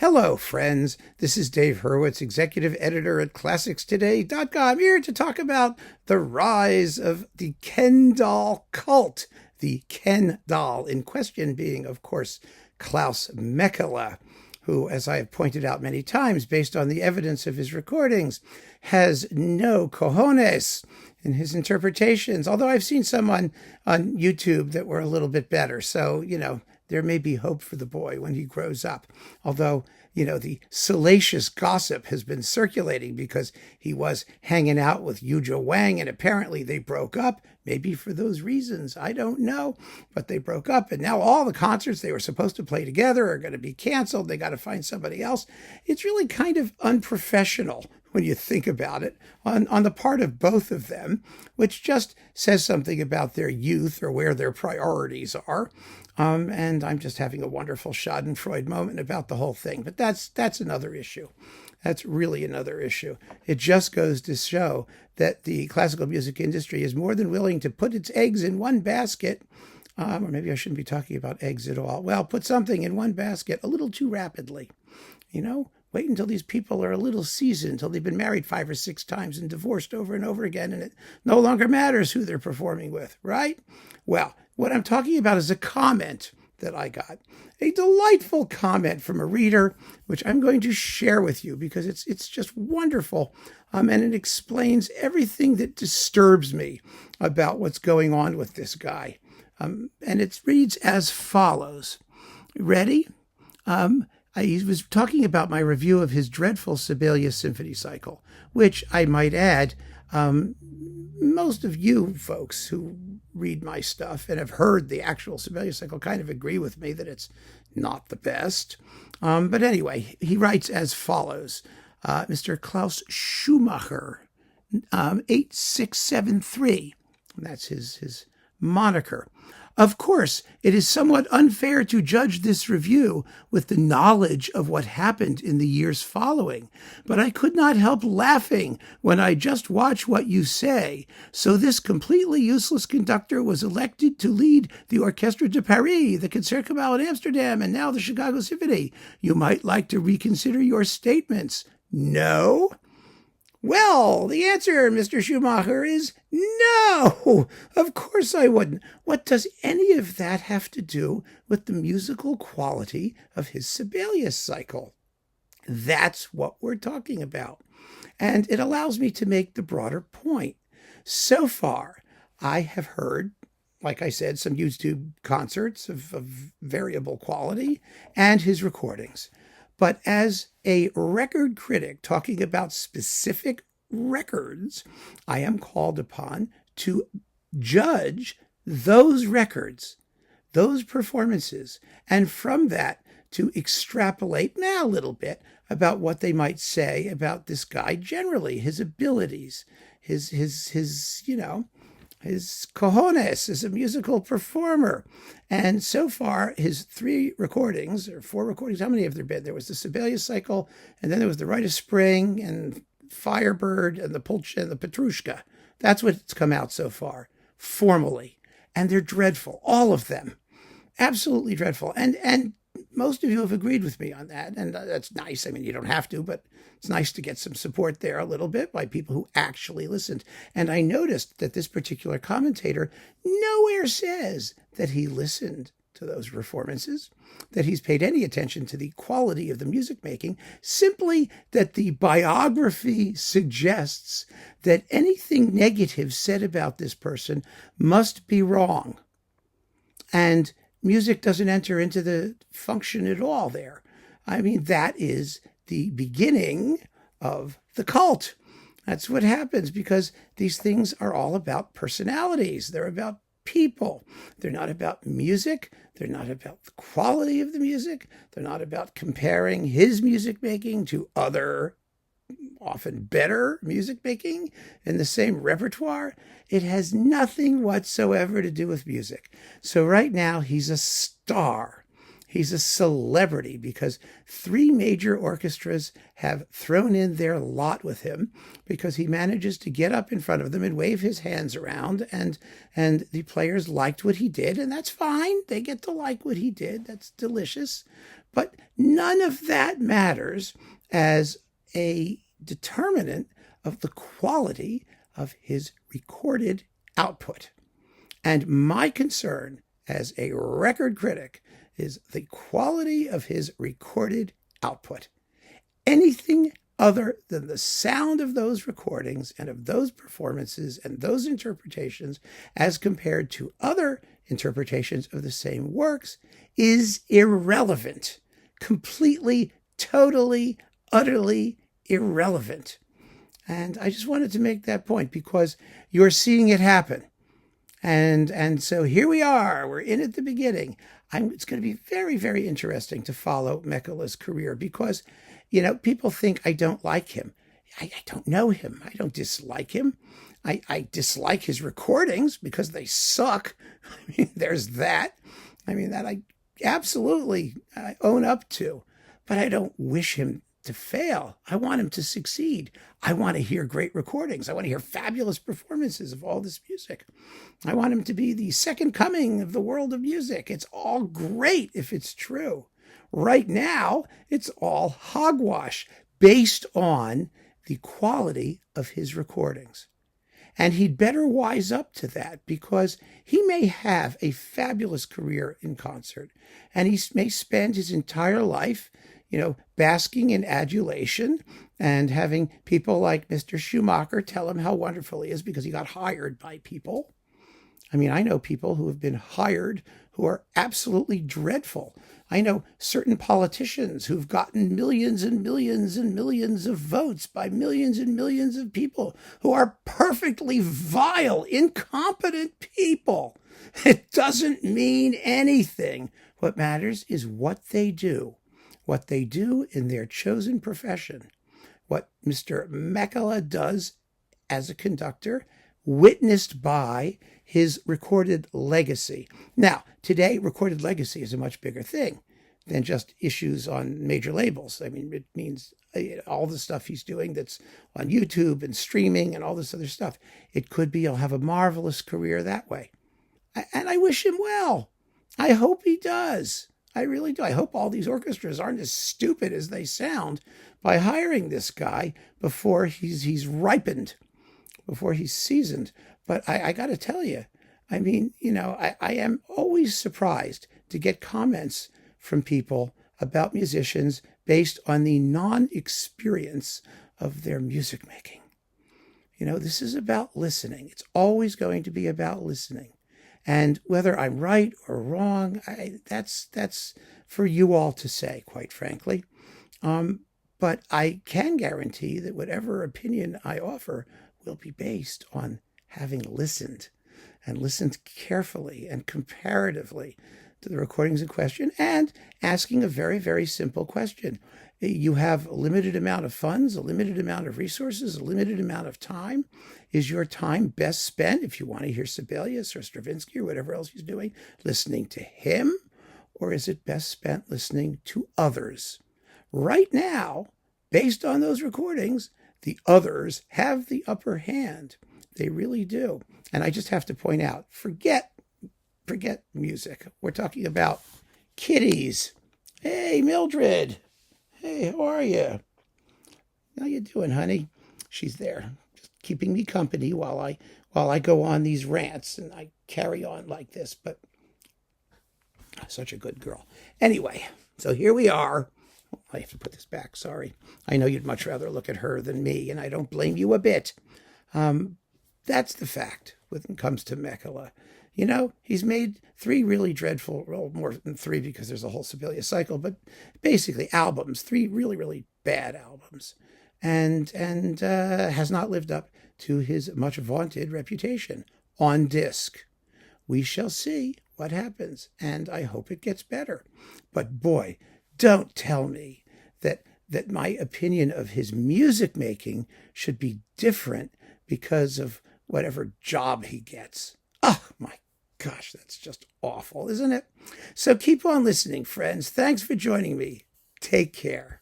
Hello, friends. This is Dave Hurwitz, executive editor at ClassicsToday.com, here to talk about the rise of the Ken doll cult. The Ken doll in question being, of course, Klaus Mäkelä, who, as I have pointed out many times, based on the evidence of his recordings, has no cojones in his interpretations, although I've seen some on YouTube that were a little bit better. So, there may be hope for the boy when he grows up. Although, the salacious gossip has been circulating because he was hanging out with Yuja Wang and apparently they broke up. Maybe for those reasons. I don't know. But they broke up and now all the concerts they were supposed to play together are going to be canceled. They got to find somebody else. It's really kind of unprofessional when you think about it on the part of both of them, which just says something about their youth or where their priorities are. And I'm just having a wonderful Schadenfreude moment about the whole thing. But that's another issue. That's really another issue. It just goes to show that the classical music industry is more than willing to put its eggs in one basket. Or maybe I shouldn't be talking about eggs at all. Well, put something in one basket a little too rapidly. Wait until these people are a little seasoned, until they've been married 5 or 6 times and divorced over and over again, and it no longer matters who they're performing with, right? Well, what I'm talking about is a comment that I got, a delightful comment from a reader, which I'm going to share with you because it's just wonderful, and it explains everything that disturbs me about what's going on with this guy. And it reads as follows. Ready? He was talking about my review of his dreadful Sibelius Symphony Cycle, which I might add, most of you folks who read my stuff and have heard the actual Sibelius Cycle kind of agree with me that it's not the best. But anyway, he writes as follows. Mr. Klaus Schumacher, 8673. That's his moniker. Of course, it is somewhat unfair to judge this review with the knowledge of what happened in the years following, but I could not help laughing when I just watch what you say. So this completely useless conductor was elected to lead the Orchestre de Paris, the Concertgebouw in Amsterdam, and now the Chicago Symphony. You might like to reconsider your statements. No? Well, the answer, Mr. Schumacher, is no. Of course I wouldn't. What does any of that have to do with the musical quality of his Sibelius cycle? That's what we're talking about. And it allows me to make the broader point. So far, I have heard, like I said, some YouTube concerts of variable quality and his recordings. But as a record critic talking about specific records, I am called upon to judge those records, those performances, and from that to extrapolate a little bit about what they might say about this guy generally, his abilities, his cojones as a musical performer. And so far, his 3 recordings, or 4 recordings, how many have there been? There was the Sibelius Cycle, and then there was the Rite of Spring, and Firebird, and the Pulcha, and the Petrushka. That's what's come out so far, formally. And they're dreadful, all of them. Absolutely dreadful. And most of you have agreed with me on that, and that's nice. I mean, you don't have to, but it's nice to get some support there a little bit by people who actually listened. And I noticed that this particular commentator nowhere says that he listened to those performances, that he's paid any attention to the quality of the music making, simply that the biography suggests that anything negative said about this person must be wrong. And music doesn't enter into the function at all there. I mean, that is the beginning of the cult. That's what happens because these things are all about personalities. They're about people. They're not about music. They're not about the quality of the music. They're not about comparing his music making to other, often better music making in the same repertoire. It has nothing whatsoever to do with music. So right now he's a star. He's a celebrity because 3 major orchestras have thrown in their lot with him because he manages to get up in front of them and wave his hands around, and the players liked what he did, and that's fine. They get to like what he did. That's delicious. But none of that matters as a determinant of the quality of his recorded output. And my concern as a record critic is the quality of his recorded output. Anything other than the sound of those recordings and of those performances and those interpretations as compared to other interpretations of the same works is irrelevant. Completely, totally, utterly irrelevant. And I just wanted to make that point because you're seeing it happen. And so here we are. We're in at the beginning. It's going to be very, very interesting to follow Mäkelä's career because, people think I don't like him. I don't know him. I don't dislike him. I dislike his recordings because they suck. I mean, there's that. That I absolutely own up to. But I don't wish him to fail. I want him to succeed. I want to hear great recordings. I want to hear fabulous performances of all this music. I want him to be the second coming of the world of music. It's all great if it's true. Right now, it's all hogwash based on the quality of his recordings. And he'd better wise up to that because he may have a fabulous career in concert and he may spend his entire life basking in adulation and having people like Mr. Schumacher tell him how wonderful he is because he got hired by people. I know people who have been hired who are absolutely dreadful. I know certain politicians who've gotten millions and millions and millions of votes by millions and millions of people who are perfectly vile, incompetent people. It doesn't mean anything. What matters is what they do in their chosen profession. What Mr. Mäkelä does as a conductor, witnessed by his recorded legacy. Now, today, recorded legacy is a much bigger thing than just issues on major labels. It means all the stuff he's doing that's on YouTube and streaming and all this other stuff. It could be he'll have a marvelous career that way. And I wish him well. I hope he does. I really do. I hope all these orchestras aren't as stupid as they sound by hiring this guy before he's ripened, before he's seasoned. But I got to tell you, I am always surprised to get comments from people about musicians based on the non-experience of their music making. This is about listening. It's always going to be about listening. And whether I'm right or wrong, that's for you all to say, quite frankly. But I can guarantee that whatever opinion I offer will be based on having listened and listened carefully and comparatively to the recordings in question and asking a very, very simple question. You have a limited amount of funds, a limited amount of resources, a limited amount of time. Is your time best spent, if you want to hear Sibelius or Stravinsky or whatever else he's doing, listening to him? Or is it best spent listening to others? Right now, based on those recordings, the others have the upper hand. They really do. And I just have to point out, forget music. We're talking about kitties. Hey, Mildred. Hey, how are you? How you doing, honey? She's there, just keeping me company while I go on these rants and I carry on like this. But such a good girl. Anyway, so here we are. I have to put this back. Sorry. I know you'd much rather look at her than me, and I don't blame you a bit. That's the fact when it comes to Mäkelä. He's made 3 really dreadful, well, more than 3 because there's a whole Sibelius cycle, but basically albums, 3 really, really bad albums, and has not lived up to his much vaunted reputation on disc. We shall see what happens, and I hope it gets better. But boy, don't tell me that my opinion of his music making should be different because of whatever job he gets. Oh, my gosh, that's just awful, isn't it? So keep on listening, friends. Thanks for joining me. Take care.